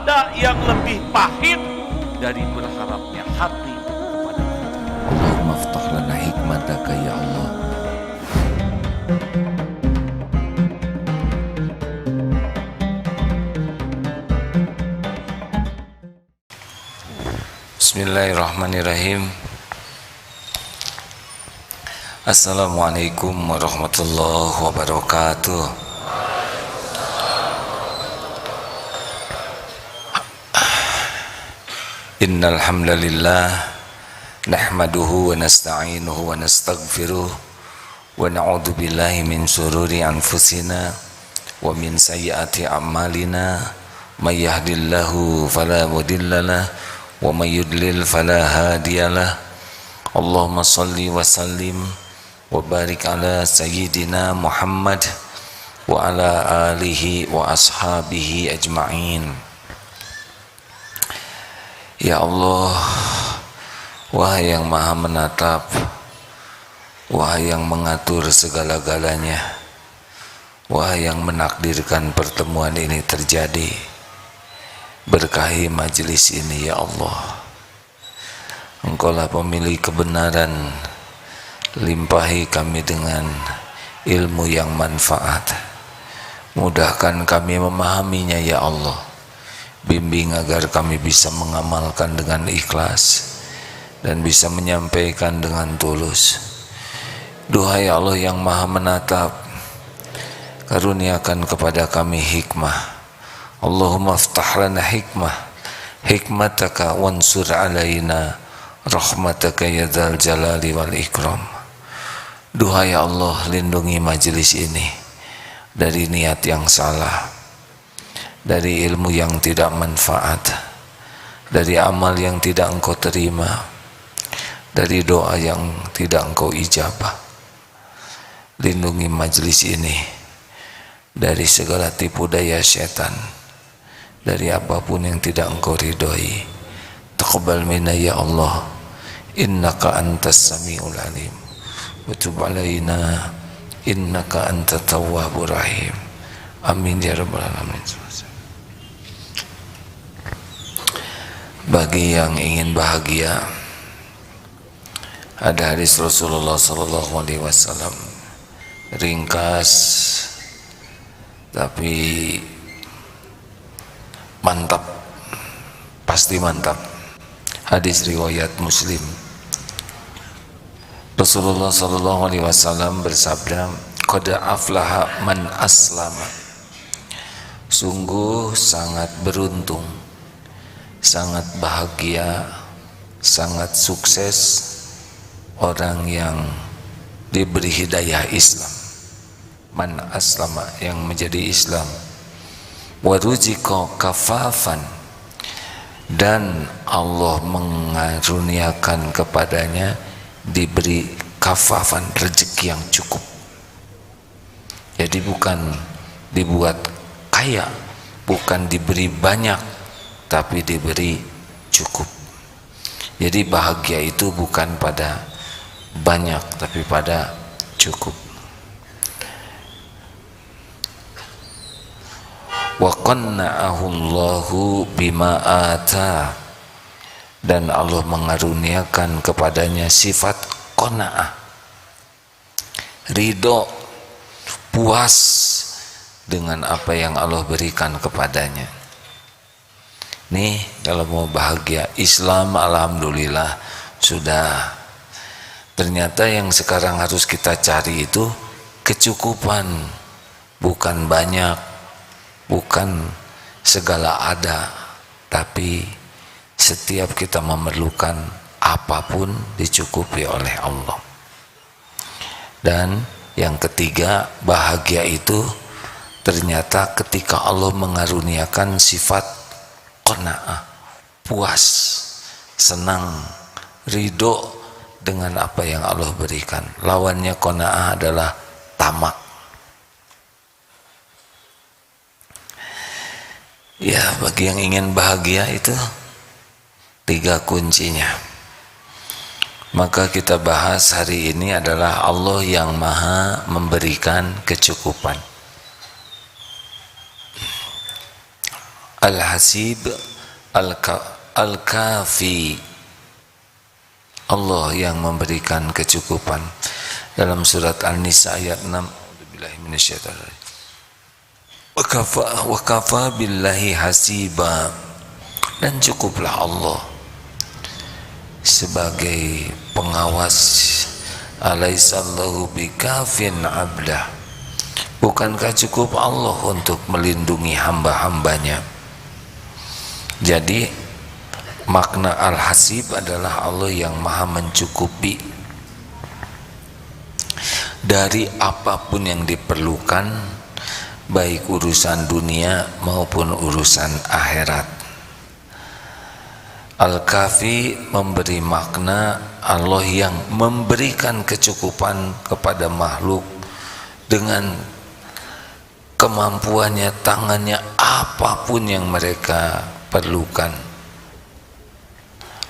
ada yang lebih pahit dari berharapnya hati kepada manusia. Allahumma aftah lana hikmataka ya Allah. Bismillahirrahmanirrahim. Assalamualaikum warahmatullahi wabarakatuh. Innal hamdalillah nahmaduhu wa nasta'inuhu wa nastaghfiruh wa na'udzu billahi min shururi anfusina wa min sayyiati a'malina may yahdihillahu fala mudhillalah wa may yudlil fala hadiyalah. Allahumma shalli wa sallim wa barik ala sayyidina Muhammad wa ala alihi wa ashabihi ajma'in. Ya Allah, wahai yang maha menatap, wahai yang mengatur segala-galanya, wahai yang menakdirkan pertemuan ini terjadi, berkahi majelis ini ya Allah. Engkaulah pemilik kebenaran, limpahi kami dengan ilmu yang manfaat, mudahkan kami memahaminya ya Allah. Bimbing agar kami bisa mengamalkan dengan ikhlas dan bisa menyampaikan dengan tulus. Duhai Allah yang maha menatap, karuniakan kepada kami hikmah. Allahumma aftah lana hikmataka wansur alaina rahmataka ya dzal jalali wal ikram. Duhai Allah, lindungi majelis ini dari niat yang salah, dari ilmu yang tidak manfaat, dari amal yang tidak engkau terima, dari doa yang tidak engkau ijabah. Lindungi majelis ini dari segala tipu daya setan, dari apapun yang tidak engkau ridhoi. Taqabbal minna ya Allah, innaka antas samiul alim, wa tub alaina innaka antat tawwabur rahim. Amin ya rabbal alamin. Bagi yang ingin bahagia, ada hadis Rasulullah SAW, ringkas tapi mantap, pasti mantap. Hadis riwayat Muslim. Rasulullah SAW bersabda, qad aflaha man aslama. Sungguh sangat beruntung, sangat bahagia, sangat sukses orang yang diberi hidayah Islam. Man aslama, yang menjadi Islam. Wa ruziqa kafafan, dan Allah mengaruniakan kepadanya diberi kafafan, rezeki yang cukup. Jadi bukan dibuat kaya, bukan diberi banyak, tapi diberi cukup. Jadi bahagia itu bukan pada banyak, tapi pada cukup. Wa qanna'ahu Allahu bima ata, dan Allah mengaruniakan kepadanya sifat qanaah, ridho, puas dengan apa yang Allah berikan kepadanya. Nih, kalau mau bahagia Islam, alhamdulillah sudah. Ternyata yang sekarang harus kita cari itu kecukupan, bukan banyak, bukan segala ada, tapi setiap kita memerlukan apapun dicukupi oleh Allah. Dan yang ketiga, bahagia itu ternyata ketika Allah mengaruniakan sifat qanaah, puas, senang, ridho dengan apa yang Allah berikan. Lawannya qanaah adalah tamak. Ya, bagi yang ingin bahagia itu 3 kuncinya. Maka kita bahas hari ini adalah Allah yang maha memberikan kecukupan. Al-Hasib, Al-Kafi, Allah yang memberikan kecukupan. Dalam surat An-Nisa ayat 6, wa kafa billahi hasiba, dan cukuplah Allah sebagai pengawas. Alaihissallahu bikafin abdah, bukankah cukup Allah untuk melindungi hamba-hambanya? Jadi makna Al-Hasib adalah Allah yang maha mencukupi dari apapun yang diperlukan, baik urusan dunia maupun urusan akhirat. Al-Kafi memberi makna Allah yang memberikan kecukupan kepada makhluk dengan kemampuannya, tangannya, apapun yang mereka perlukan,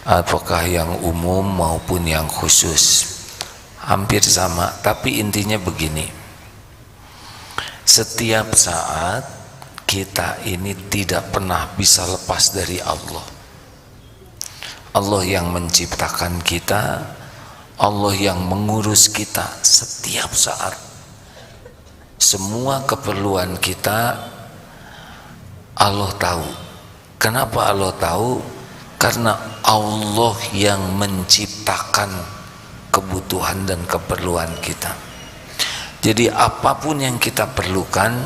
apakah yang umum maupun yang khusus, hampir sama. Tapi intinya begini, setiap saat kita ini tidak pernah bisa lepas dari Allah. Allah yang menciptakan kita, Allah yang mengurus kita setiap saat. Semua keperluan kita Allah tahu. Kenapa Allah tahu? Karena Allah yang menciptakan kebutuhan dan keperluan kita. Jadi apapun yang kita perlukan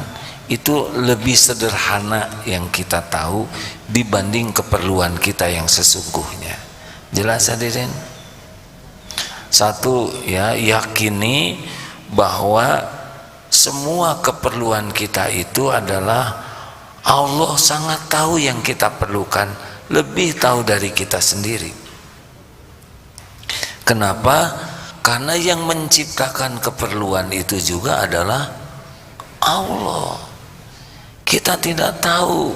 itu lebih sederhana yang kita tahu dibanding keperluan kita yang sesungguhnya. Jelas hadirin? Satu, ya, yakini bahwa semua keperluan kita itu adalah Allah sangat tahu yang kita perlukan, lebih tahu dari kita sendiri. Kenapa? Karena yang menciptakan keperluan itu juga adalah Allah. Kita tidak tahu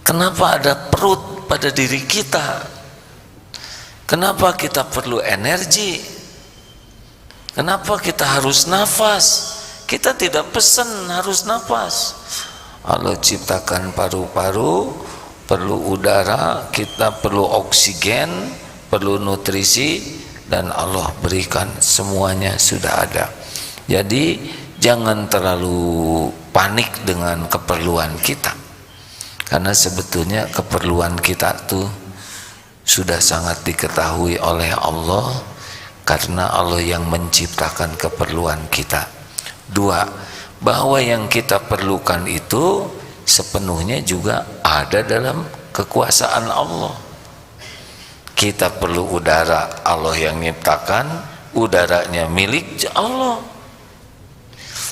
kenapa ada perut pada diri kita, kenapa kita perlu energi, kenapa kita harus nafas. Kita tidak pesan harus nafas. Allah ciptakan paru-paru, perlu udara, kita perlu oksigen, perlu nutrisi, dan Allah berikan semuanya sudah ada. Jadi jangan terlalu panik dengan keperluan kita, karena sebetulnya keperluan kita tuh sudah sangat diketahui oleh Allah, karena Allah yang menciptakan keperluan kita. Dua, bahwa yang kita perlukan itu sepenuhnya juga ada dalam kekuasaan Allah. Kita perlu udara, Allah yang menciptakan, udaranya milik Allah.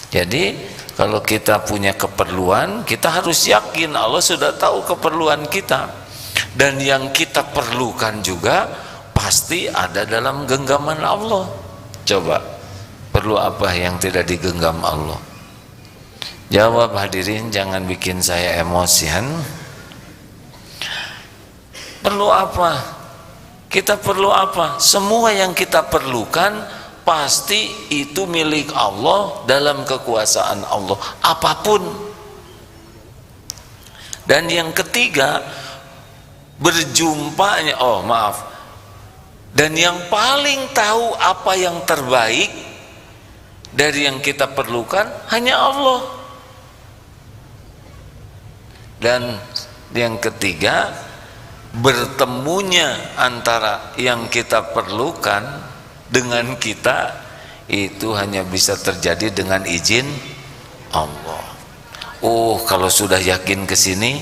Jadi kalau kita punya keperluan, kita harus yakin Allah sudah tahu keperluan kita, dan yang kita perlukan juga pasti ada dalam genggaman Allah. Coba, perlu apa yang tidak digenggam Allah? Jawab hadirin, jangan bikin saya emosian. Perlu apa? Kita perlu apa? Semua yang kita perlukan pasti itu milik Allah, dalam kekuasaan Allah, apapun. Dan yang ketiga, berjumpanya, dan yang paling tahu apa yang terbaik dari yang kita perlukan hanya Allah. Dan yang ketiga, bertemunya antara yang kita perlukan dengan kita itu hanya bisa terjadi dengan izin Allah. Kalau sudah yakin ke sini,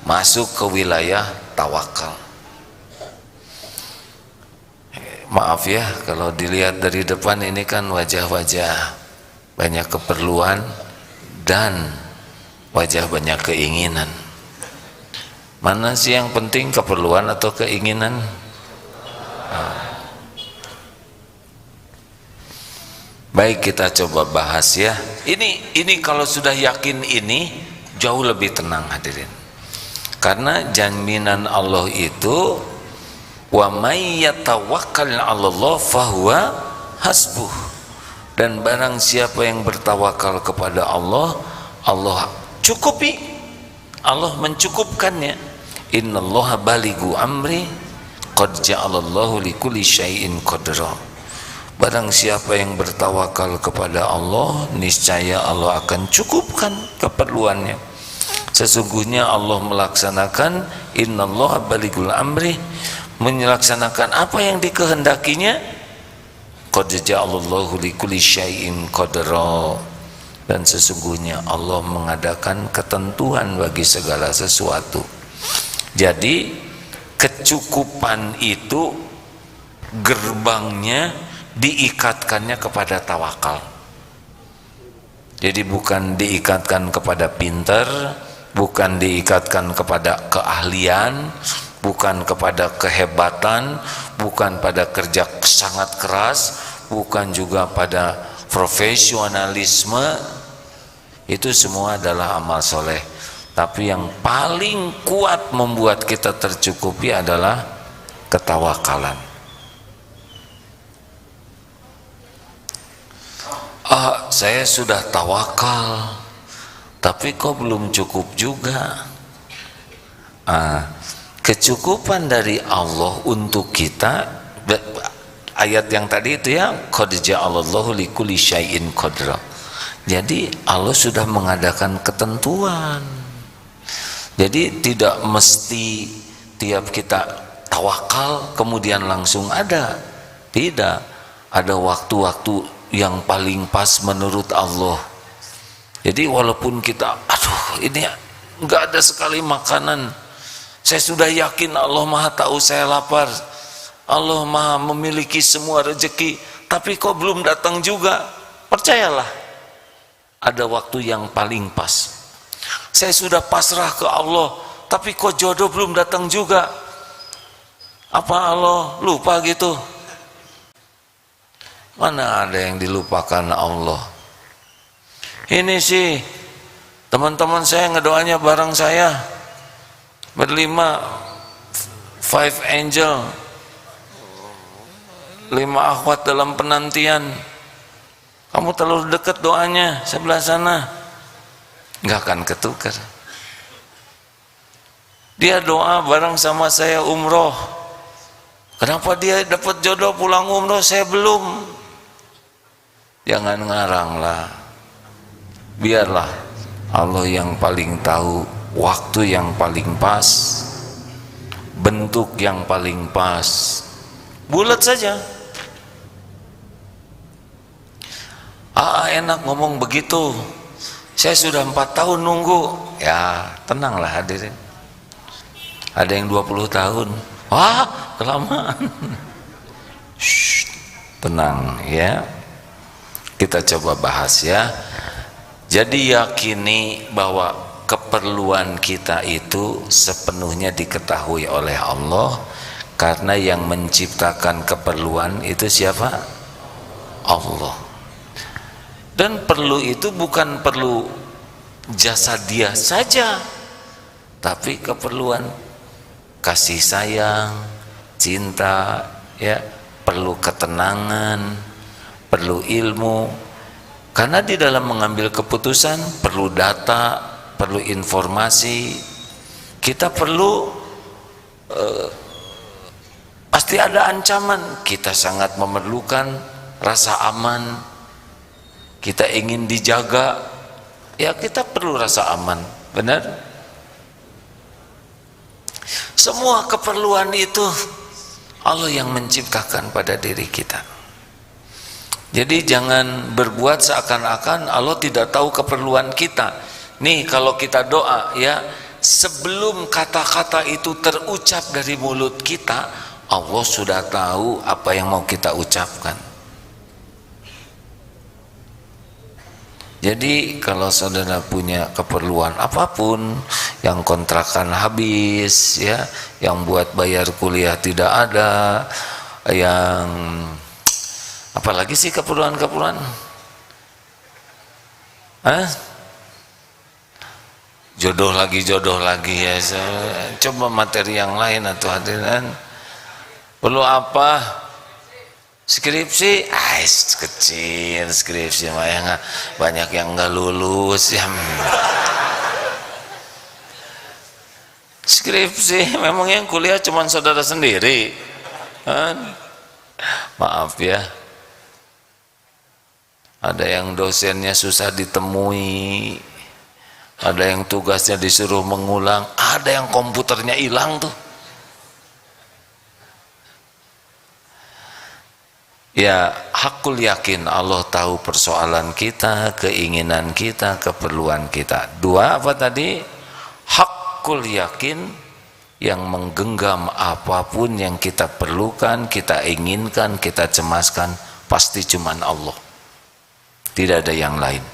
masuk ke wilayah tawakal. Maaf ya, kalau dilihat dari depan ini kan wajah-wajah banyak keperluan dan wajah banyak keinginan. Mana sih yang penting, keperluan atau keinginan? Baik, kita coba bahas ya. Ini kalau sudah yakin ini jauh lebih tenang hadirin. Karena jaminan Allah itu, wa may yatawakkal 'alallah fahuwa hasbuh. Dan barang siapa yang bertawakal kepada Allah, Allah cukupi. Allah mencukupkannya. Innallaha balighu amri qad ja'alallahu likulli syai'in qadra. Barang siapa yang bertawakal kepada Allah, niscaya Allah akan cukupkan keperluannya. Sesungguhnya Allah melaksanakan, innallaha balighul amri, melaksanakan apa yang dikehendakinya. Qad ja'alallahu likulli syai'in qadra. Dan sesungguhnya Allah mengadakan ketentuan bagi segala sesuatu. Jadi kecukupan itu gerbangnya diikatkannya kepada tawakal. Jadi bukan diikatkan kepada pinter, bukan diikatkan kepada keahlian, bukan kepada kehebatan, bukan pada kerja sangat keras, bukan juga pada profesionalisme. Itu semua adalah amal soleh. Tapi yang paling kuat membuat kita tercukupi adalah ketawakalan. Saya sudah tawakal, tapi kok belum cukup juga. Kecukupan dari Allah untuk kita, ayat yang tadi itu ya, qad ja'alallahu likulli syai'in qadra. Jadi Allah sudah mengadakan ketentuan. Jadi tidak mesti tiap kita tawakal kemudian langsung ada. Tidak, ada waktu-waktu yang paling pas menurut Allah. Jadi walaupun kita, aduh ini enggak ada sekali makanan, saya sudah yakin Allah Maha tahu saya lapar, Allah Maha memiliki semua rezeki, tapi kok belum datang juga. Percayalah, ada waktu yang paling pas. Saya sudah pasrah ke Allah, tapi kok jodoh belum datang juga. Apa Allah lupa gitu? Mana ada yang dilupakan Allah. Ini sih teman-teman saya ngedoanya bareng saya berlima, 5 angel, 5 akhwat dalam penantian. Kamu terlalu dekat doanya sebelah sana, nggak akan ketukar. Dia doa bareng sama saya umroh. Kenapa dia dapat jodoh pulang umroh, saya belum? Jangan ngarang lah. Biarlah Allah yang paling tahu waktu yang paling pas, bentuk yang paling pas. Bulat saja. Enak ngomong begitu. Saya sudah 4 tahun nunggu. Ya tenanglah hadirin. Ada yang 20 tahun. Wah kelamaan. Shh, tenang ya. Kita coba bahas ya. Jadi yakini bahwa keperluan kita itu sepenuhnya diketahui oleh Allah, karena yang menciptakan keperluan itu siapa? Allah. Dan perlu itu bukan perlu jasa dia saja, tapi keperluan kasih sayang, cinta, ya, perlu ketenangan, perlu ilmu. Karena di dalam mengambil keputusan perlu data, perlu informasi. Kita perlu pasti ada ancaman. Kita sangat memerlukan rasa aman. Kita ingin dijaga, ya kita perlu rasa aman, benar? Semua keperluan itu Allah yang menciptakan pada diri kita. Jadi jangan berbuat seakan-akan Allah tidak tahu keperluan kita. Nih kalau kita doa ya, sebelum kata-kata itu terucap dari mulut kita, Allah sudah tahu apa yang mau kita ucapkan. Jadi kalau saudara punya keperluan apapun, yang kontrakan habis ya, yang buat bayar kuliah tidak ada, yang apalagi sih keperluan-keperluan? Jodoh lagi ya. Coba materi yang lain atau hadirin. Perlu apa? Skripsi, kecil skripsi mah ya, banyak yang nggak lulus ya. Skripsi, memang yang kuliah cuma saudara sendiri kan? Maaf ya, ada yang dosennya susah ditemui, ada yang tugasnya disuruh mengulang, ada yang komputernya hilang tuh. Ya, hakul yakin Allah tahu persoalan kita, keinginan kita, keperluan kita. Dua apa tadi? Hakul yakin yang menggenggam apapun yang kita perlukan, kita inginkan, kita cemaskan, pasti cuman Allah. Tidak ada yang lain.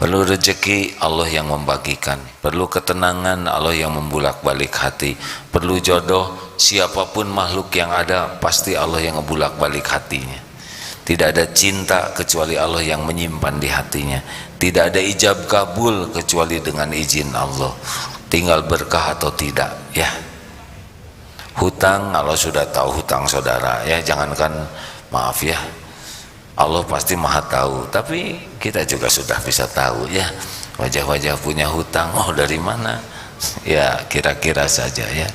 Perlu rezeki, Allah yang membagikan. Perlu ketenangan, Allah yang membulak-balik hati. Perlu jodoh, siapapun makhluk yang ada, pasti Allah yang membulak-balik hatinya. Tidak ada cinta kecuali Allah yang menyimpan di hatinya. Tidak ada ijab kabul kecuali dengan izin Allah. Tinggal berkah atau tidak, ya. Hutang, Allah sudah tahu hutang saudara, ya. Jangankan, maaf ya, Allah pasti maha tahu, tapi kita juga sudah bisa tahu, ya. Wajah-wajah punya hutang, oh dari mana? Ya kira-kira saja, ya.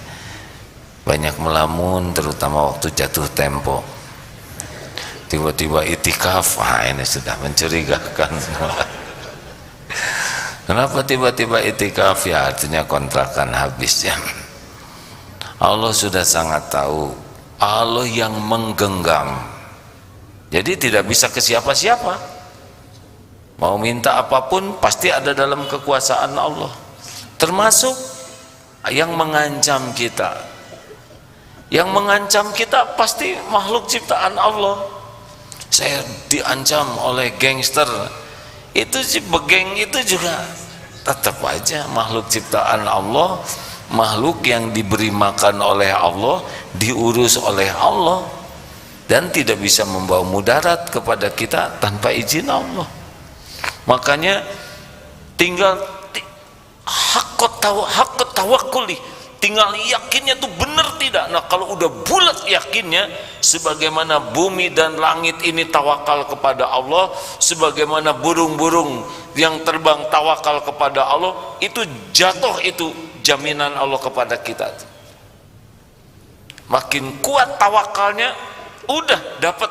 Banyak melamun, terutama waktu jatuh tempo. Tiba-tiba itikaf, ini sudah mencurigakan. Kenapa tiba-tiba itikaf? Ya artinya kontrakan habis, ya. Allah sudah sangat tahu, Allah yang menggenggam. Jadi tidak bisa ke siapa-siapa. Mau minta apapun pasti ada dalam kekuasaan Allah. Termasuk yang mengancam kita. Yang mengancam kita pasti makhluk ciptaan Allah. Saya diancam oleh gangster. Itu si begeng itu juga tetap aja makhluk ciptaan Allah, makhluk yang diberi makan oleh Allah, diurus oleh Allah, dan tidak bisa membawa mudarat kepada kita tanpa izin Allah. Makanya tinggal hakut tawakkuli, tinggal yakinnya tuh benar tidak. Nah kalau udah bulat yakinnya, sebagaimana bumi dan langit ini tawakal kepada Allah, sebagaimana burung-burung yang terbang tawakal kepada Allah, itu jatuh, itu jaminan Allah kepada kita. Makin kuat tawakalnya, udah dapat.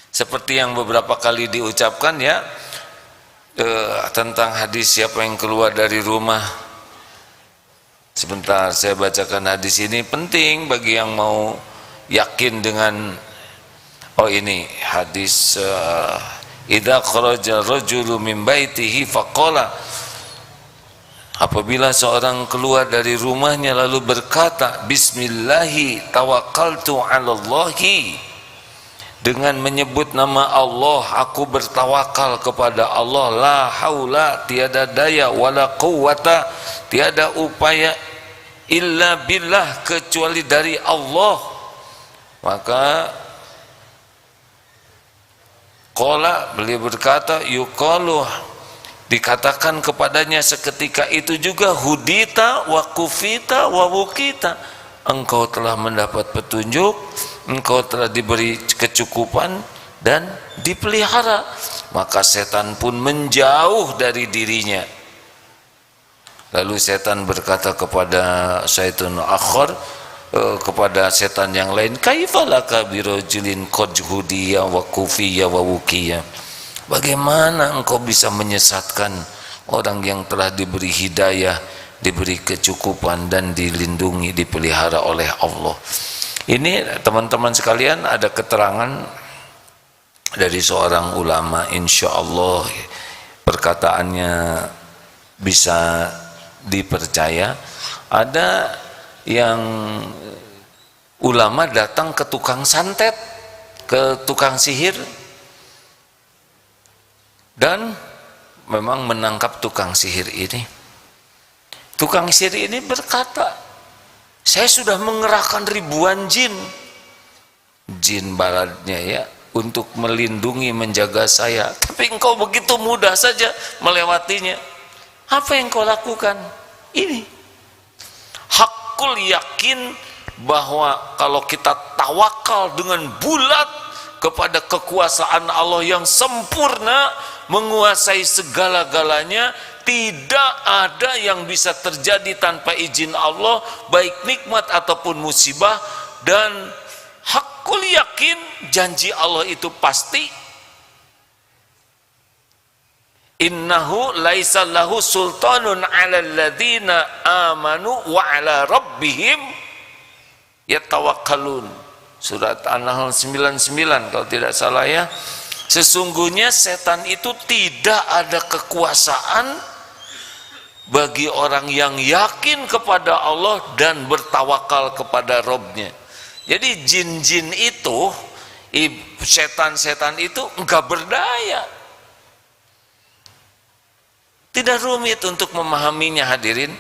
Seperti yang beberapa kali diucapkan, ya, tentang hadis siapa yang keluar dari rumah. Sebentar saya bacakan hadis ini, penting bagi yang mau yakin dengan, oh ini hadis, idza kharaja rajulu min baitihi faqala, apabila seorang keluar dari rumahnya lalu berkata bismillahi tawakkaltu 'alallahi, dengan menyebut nama Allah aku bertawakal kepada Allah, la haula tiada daya wala quwwata tiada upaya illa billah kecuali dari Allah, maka qala beliau berkata yuqalu dikatakan kepadanya seketika itu juga hudita wa kufita wa wukita, engkau telah mendapat petunjuk, engkau telah diberi kecukupan dan dipelihara, maka setan pun menjauh dari dirinya. Lalu setan berkata kepada syaitan akhar, kepada setan yang lain, kaifalaka birajulin qad hudiya wa kufiya wa wukiya, bagaimana engkau bisa menyesatkan orang yang telah diberi hidayah, diberi kecukupan dan dilindungi, dipelihara oleh Allah. Ini teman-teman sekalian ada keterangan dari seorang ulama, insya Allah perkataannya bisa dipercaya. Ada yang ulama datang ke tukang santet, ke tukang sihir, dan memang menangkap tukang sihir ini. Tukang sihir ini berkata, saya sudah mengerahkan ribuan jin baladnya, ya, untuk melindungi, menjaga saya, tapi engkau begitu mudah saja melewatinya. Apa yang kau lakukan? Ini hakul yakin bahwa kalau kita tawakal dengan bulat kepada kekuasaan Allah yang sempurna, menguasai segala-galanya, tidak ada yang bisa terjadi tanpa izin Allah, baik nikmat ataupun musibah. Dan hakul yakin janji Allah itu pasti. Innahu laisa lahu sultanun 'alal ladzina amanu wa 'ala rabbihim yatawakkalun. Surat An-Nahl 99 kalau tidak salah ya. Sesungguhnya setan itu tidak ada kekuasaan bagi orang yang yakin kepada Allah dan bertawakal kepada Rabb-nya. Jadi jin-jin itu, setan-setan itu enggak berdaya. Tidak rumit untuk memahaminya hadirin.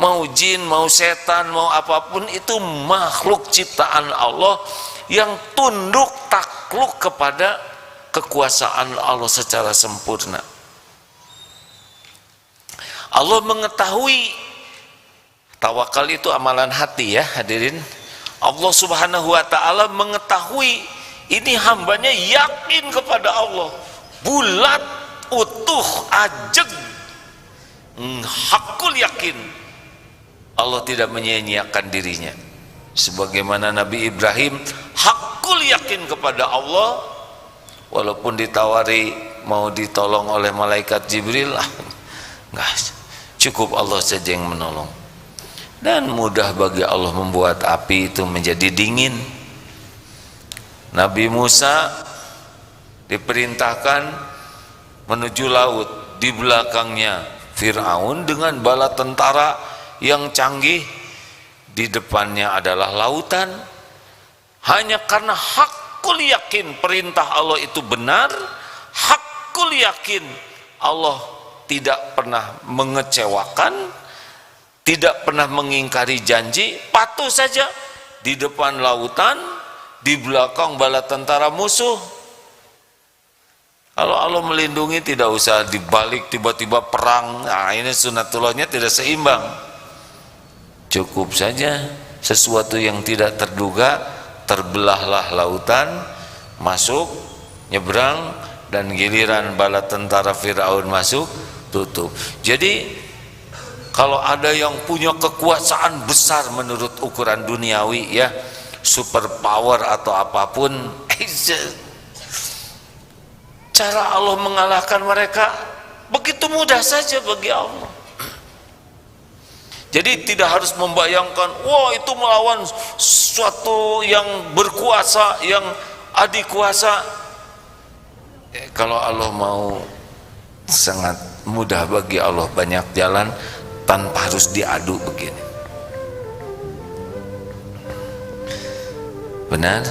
Mau jin, mau setan, mau apapun itu makhluk ciptaan Allah yang tunduk takluk kepada kekuasaan Allah secara sempurna. Allah mengetahui, tawakal itu amalan hati ya hadirin. Allah subhanahu wa ta'ala mengetahui ini hambanya yakin kepada Allah, bulat, utuh, ajeg, hakul yakin Allah tidak menyia-nyiakan dirinya. Sebagaimana Nabi Ibrahim hakul yakin kepada Allah, walaupun ditawari mau ditolong oleh malaikat Jibril, enggak, cukup Allah saja yang menolong. Dan mudah bagi Allah membuat api itu menjadi dingin. Nabi Musa diperintahkan menuju laut, di belakangnya Fir'aun dengan bala tentara yang canggih, di depannya adalah lautan. Hanya karena hakul yakin perintah Allah itu benar, hakul yakin Allah tidak pernah mengecewakan, tidak pernah mengingkari janji, patuh saja di depan lautan, di belakang bala tentara musuh. Kalau Allah melindungi tidak usah dibalik tiba-tiba perang. Nah, ini sunatullahnya tidak seimbang. Cukup saja sesuatu yang tidak terduga, terbelahlah lautan, masuk, nyebrang, dan giliran bala tentara Fir'aun masuk, tutup. Jadi kalau ada yang punya kekuasaan besar menurut ukuran duniawi ya, super power atau apapun, cara Allah mengalahkan mereka begitu mudah saja bagi Allah. Jadi tidak harus membayangkan, wah itu melawan suatu yang berkuasa, yang adikuasa. Kalau Allah mau, sangat mudah bagi Allah, banyak jalan tanpa harus diadu begini. Benar?